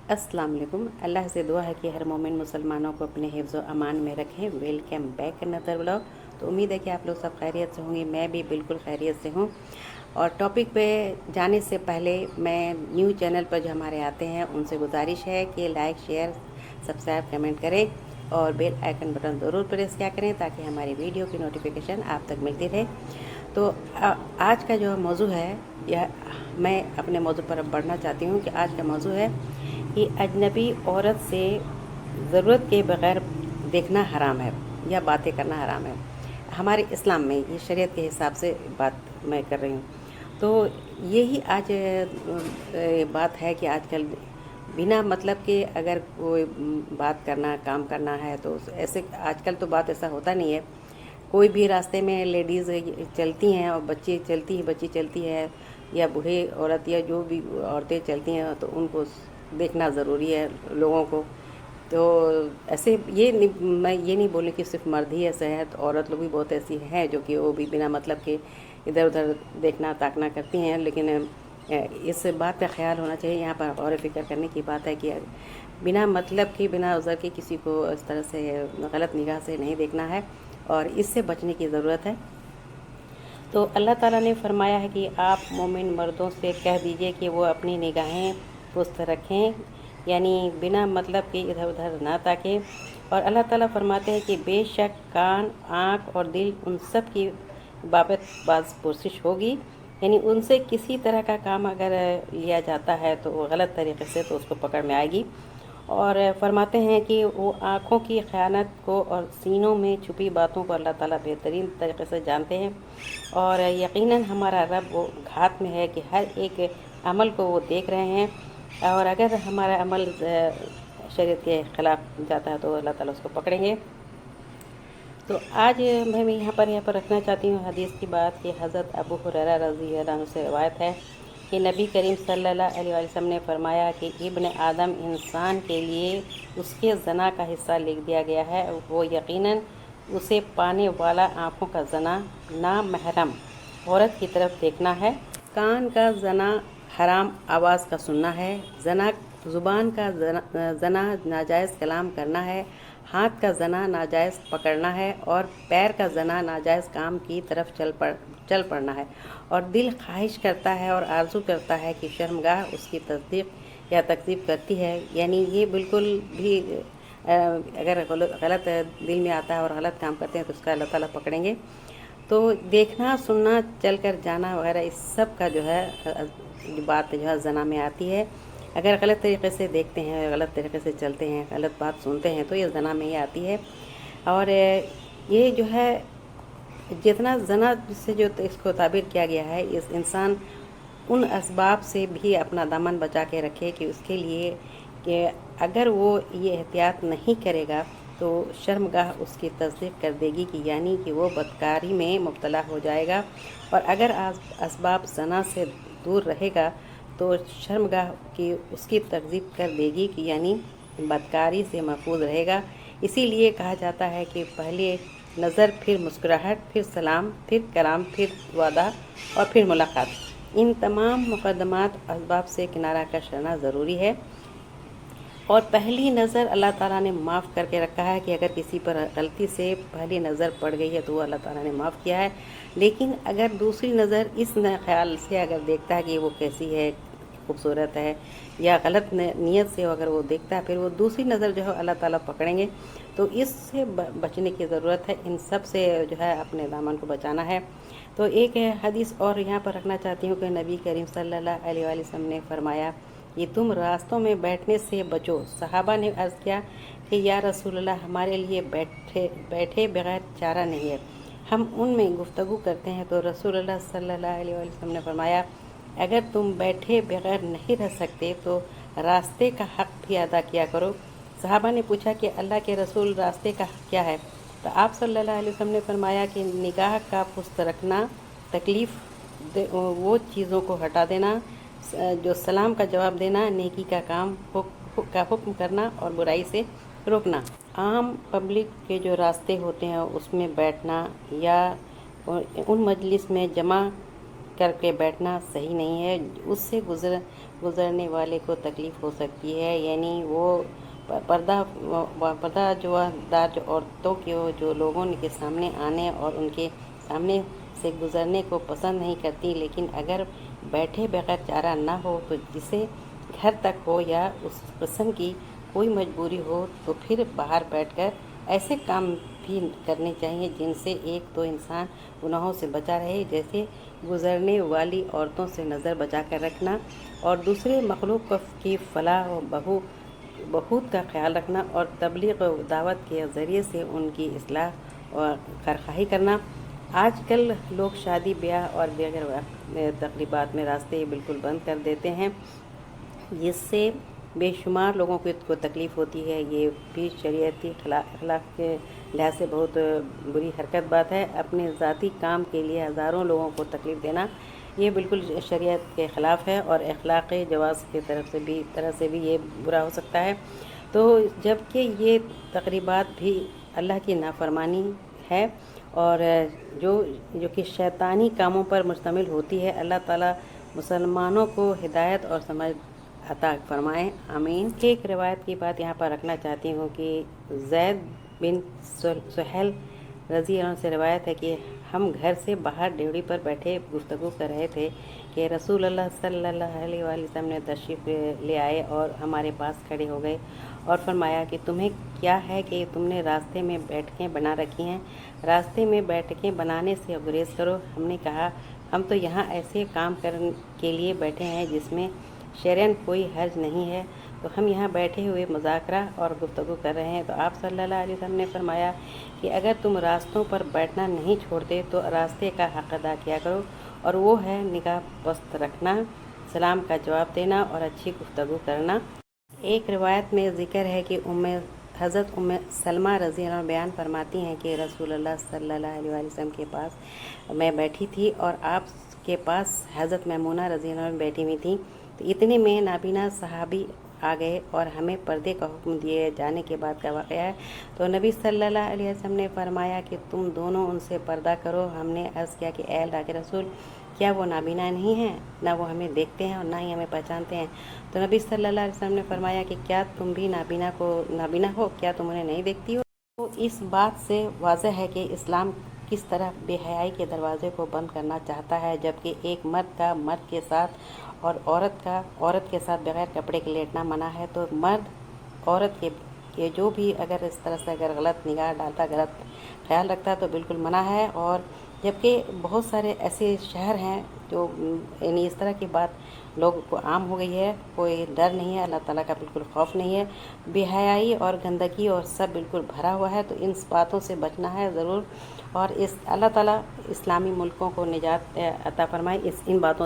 अस्सलाम वालेकुम। अल्लाह से दुआ है कि हर मोमिन मुसलमानों को अपने हिफ्ज़ व अमान में रखें। Welcome back another vlog. तो उम्मीद है कि आप लोग सब खैरियत से होंगे। मैं भी बिल्कुल खैरियत से हूँ। और टॉपिक पे जाने से पहले मैं न्यू चैनल पर जो हमारे आते हैं उनसे गुजारिश है कि लाइक, शेयर, सब्सक्राइब, कमेंट करें और बेल आइकन बटन ज़रूर प्रेस किया करें ताकि हमारी वीडियो की नोटिफिकेशन आप तक मिलती रहे। तो आज का जो मौजू है, यह मैं अपने मौजू पर अब बढ़ना चाहती हूँ कि आज का मौजू है कि अजनबी औरत से ज़रूरत के बग़ैर देखना हराम है या बातें करना हराम है। हमारे इस्लाम में ये शरीयत के हिसाब से बात मैं कर रही हूँ। तो यही आज बात है कि आजकल बिना मतलब के अगर कोई बात करना, काम करना है तो ऐसे आजकल तो बात ऐसा होता नहीं है। कोई भी रास्ते में लेडीज़ चलती हैं और बच्ची चलती है या बूढ़े औरत या जो भी औरतें चलती हैं तो उनको देखना ज़रूरी है लोगों को। तो ऐसे मैं ये नहीं बोलूँ कि सिर्फ मर्द ही ऐसे हैं, तो औरत लोग भी बहुत ऐसी हैं जो कि वो भी बिना मतलब के इधर उधर देखना ताकना करती हैं। लेकिन इस बात का ख्याल होना चाहिए, यहाँ पर गौर फ़िक्र करने की बात है कि बिना मतलब के, बिना उज़र के किसी को इस तरह से गलत निगाह से नहीं देखना है और इससे बचने की ज़रूरत है। तो अल्लाह ताला ने फरमाया है कि आप मोमिन मर्दों से कह दीजिए कि वो अपनी निगाहें पुस्त रखें, यानी बिना मतलब के इधर उधर ना ताकें। और अल्लाह ताला फरमाते हैं कि बेशक कान, आँख और दिल उन सब की बाबत बाज़ पुरसिश होगी, यानी उनसे किसी तरह का काम अगर लिया जाता है तो वो गलत तरीक़े से तो उसको पकड़ में आएगी। और फरमाते हैं कि वो आँखों की ख़यानत को और सीनों में छुपी बातों को अल्लाह ताला बेहतरीन तरीक़े से जानते हैं। और यकीनन हमारा रब वो घात में है कि हर एक अमल को वो देख रहे हैं, और अगर हमारा अमल शरीयत के ख़िलाफ़ जाता है तो अल्लाह ताला उसको पकड़ेंगे। तो आज मैं यहाँ पर रखना चाहती हूँ हदीस की बात कि हज़रत अबू हुरैरा रज़ी अल्लाह अन्हु से रिवायत है कि नबी करीम सल्लल्लाहु अलैहि वसल्लम ने फरमाया कि इब्न आदम इंसान के लिए उसके जना का हिस्सा लिख दिया गया है, वो यकीनन उसे पाने वाला आँखों का जना नामहरम औरत की तरफ देखना है, कान का जना हराम आवाज़ का सुनना है, जना ज़ुबान का जना नाजायज़ कलाम करना है, हाथ का जना नाजायज़ पकड़ना है और पैर का जना नाजायज़ काम की तरफ चल पड़ना है। और दिल ख्वाहिश करता है और आरज़ू करता है कि शर्मगाह उसकी तस्दीक या तकज़ीब करती है, यानी ये बिल्कुल भी अगर गलत दिल में आता है और गलत काम करते हैं तो उसका अल्लाह ताला पकड़ेंगे। तो देखना, सुनना, चल कर जाना वगैरह इस सब का जो है बात जो है जना में आती है। अगर गलत तरीक़े से देखते हैं, गलत तरीक़े से चलते हैं, गलत बात सुनते हैं तो ये जना में ही आती है। और ये जो है जितना जना से जो इसको ताबीर किया गया है, इस इंसान उन असबाब से भी अपना दामन बचा के रखे कि उसके लिए कि अगर वो ये एहतियात नहीं करेगा तो शर्मगाह उसकी तस्दीक कर देगी कि यानी कि वो बदकारी में मुब्तला हो जाएगा। और अगर असबाब जना से दूर रहेगा तो शर्मगाह की उसकी तकज़ीब कर देगी कि यानी बदकारी से महफूज रहेगा। इसीलिए कहा जाता है कि पहले नज़र, फिर मुस्कुराहट, फिर सलाम, फिर कलाम, फिर वादा और फिर मुलाकात। इन तमाम मुक़द्दमात असबाब से किनारा करना ज़रूरी है। और पहली नज़र अल्लाह ताला ने माफ़ करके रखा है कि अगर किसी पर गलती से पहली नज़र पड़ गई है तो वो अल्लाह ताला ने माफ़ किया है। लेकिन अगर दूसरी नज़र इस ख्याल से अगर देखता है कि वो कैसी है, खूबसूरत है, या गलत नीयत से अगर वो देखता है, फिर वो दूसरी नज़र जो है अल्लाह ताला पकड़ेंगे। तो इससे बचने की ज़रूरत है, इन सब से जो है अपने दामन को बचाना है। तो एक हदीस और यहाँ पर रखना चाहती हूँ कि नबी करीम सल्लल्लाहु अलैहि वसल्लम ने फरमाया कि तुम रास्तों में बैठने से बचो। सहाबा ने अर्ज़ किया कि या रसूलल्लाह, हमारे लिए बैठे बगैर चारा नहीं है, हम उनमें गुफ्तगू करते हैं। तो रसूलल्लाह सल्लल्लाहु अलैहि वसल्लम ने फरमाया, अगर तुम बैठे बगैर नहीं रह सकते तो रास्ते का हक़ भी अदा किया करो। सहाबा ने पूछा कि अल्लाह के रसूल, रास्ते का हक़ क्या है? तो आप सल्लल्लाहु अलैहि वसल्लम ने फरमाया कि निगाह का पुस्त रखना, तकलीफ़ वो चीज़ों को हटा देना, जो सलाम का जवाब देना, नेकी का काम का हुक्म करना और बुराई से रोकना। आम पब्लिक के जो रास्ते होते हैं उसमें बैठना या उन मजलिस में जमा کر کے بیٹھنا صحیح نہیں ہے، اس سے گزرنے والے کو تکلیف ہو سکتی ہے، یعنی وہ پردہ جو دار عورتوں کو جو لوگوں کے سامنے آنے اور ان کے سامنے سے گزرنے کو پسند نہیں کرتی، لیکن اگر بیٹھے بغیر چارہ نہ ہو تو جسے گھر تک ہو یا اس قسم کی کوئی مجبوری ہو تو پھر باہر بیٹھ کر ایسے کام بھی کرنے چاہیے جن سے ایک تو انسان گناہوں سے بچا رہے، جیسے گزرنے والی عورتوں سے نظر بچا کر رکھنا اور دوسرے مخلوق کی فلاح و بہبود کا خیال رکھنا اور تبلیغ و دعوت کے ذریعے سے ان کی اصلاح اور خیرخواہی کرنا۔ آج کل لوگ شادی بیاہ اور دیگر تقریبات میں راستے بالکل بند کر دیتے ہیں، جس سے بے شمار لوگوں کو تکلیف ہوتی ہے۔ یہ بھی شریعتی اخلاق کے لحاظ سے بہت بری بات ہے۔ اپنے ذاتی کام کے لیے ہزاروں لوگوں کو تکلیف دینا یہ بالکل شریعت کے خلاف ہے اور اخلاق جواز کی طرح سے بھی یہ برا ہو سکتا ہے۔ تو جبکہ یہ تقریبات بھی اللہ کی نافرمانی ہے اور جو کہ شیطانی کاموں پر مشتمل ہوتی ہے، اللہ تعالیٰ مسلمانوں کو ہدایت اور سمجھ عطا فرمائے، آمین۔ ایک روایت کی بات یہاں پر رکھنا چاہتی ہوں کہ زید بن سہیل رضی اللہ عنہ سے روایت ہے کہ ہم گھر سے باہر ڈیوڑی پر بیٹھے گفتگو کر رہے تھے کہ رسول اللہ صلی اللہ علیہ وآلہ وسلم نے تشریف لے آئے اور ہمارے پاس کھڑے ہو گئے اور فرمایا کہ تمہیں کیا ہے کہ تم نے راستے میں بیٹھکیں بنا رکھی ہیں، راستے میں بیٹھکیں بنانے سے گریز کرو۔ ہم نے کہا ہم تو یہاں ایسے کام کرنے کے لیے بیٹھے ہیں جس میں شرعاً کوئی حرج نہیں ہے، تو ہم یہاں بیٹھے ہوئے مذاکرہ اور گفتگو کر رہے ہیں۔ تو آپ صلی اللہ علیہ وسلم نے فرمایا کہ اگر تم راستوں پر بیٹھنا نہیں چھوڑتے تو راستے کا حق ادا کیا کرو، اور وہ ہے نگاہ پست رکھنا، سلام کا جواب دینا اور اچھی گفتگو کرنا۔ ایک روایت میں ذکر ہے کہ حضرت ام سلمہ رضی اللہ عنہ بیان فرماتی ہیں کہ رسول اللہ صلی اللہ علیہ وسلم کے پاس میں بیٹھی تھی اور آپ کے پاس حضرت میمونہ رضی اللہ عنہ بیٹھی ہوئی تھیں، تو اتنے میں نابینا صحابی آ گئے اور ہمیں پردے کا حکم دیے جانے کے بعد کا واقعہ ہے۔ تو نبی صلی اللہ علیہ وسلم نے فرمایا کہ تم دونوں ان سے پردہ کرو۔ ہم نے عرض کیا کہ اے اللہ کے رسول، کیا وہ نابینا نہیں ہیں؟ نہ وہ ہمیں دیکھتے ہیں اور نہ ہی ہمیں پہچانتے ہیں۔ تو نبی صلی اللہ علیہ وسلم نے فرمایا کہ کیا تم بھی نابینا ہو؟ کیا تم انہیں نہیں دیکھتی ہو؟ تو اس بات سے واضح ہے کہ اسلام کس طرح بے حیائی کے دروازے کو بند کرنا چاہتا ہے، جبکہ ایک مرد کا مرد کے ساتھ اور عورت کے ساتھ بغیر کپڑے کے لیٹنا منع ہے، تو مرد عورت کے جو بھی اگر اس طرح سے اگر غلط نگاہ ڈالتا، غلط خیال رکھتا تو بالکل منع ہے۔ اور جبکہ بہت سارے ایسے شہر ہیں جو یعنی اس طرح کی بات لوگوں کو عام ہو گئی ہے، کوئی ڈر نہیں ہے، اللہ تعالیٰ کا بالکل خوف نہیں ہے، بے حیائی اور گندگی اور سب بالکل بھرا ہوا ہے، تو ان باتوں سے بچنا ہے ضرور، اور اللہ تعالیٰ اسلامی ملکوں کو نجات عطا فرمائے ان باتوں سے۔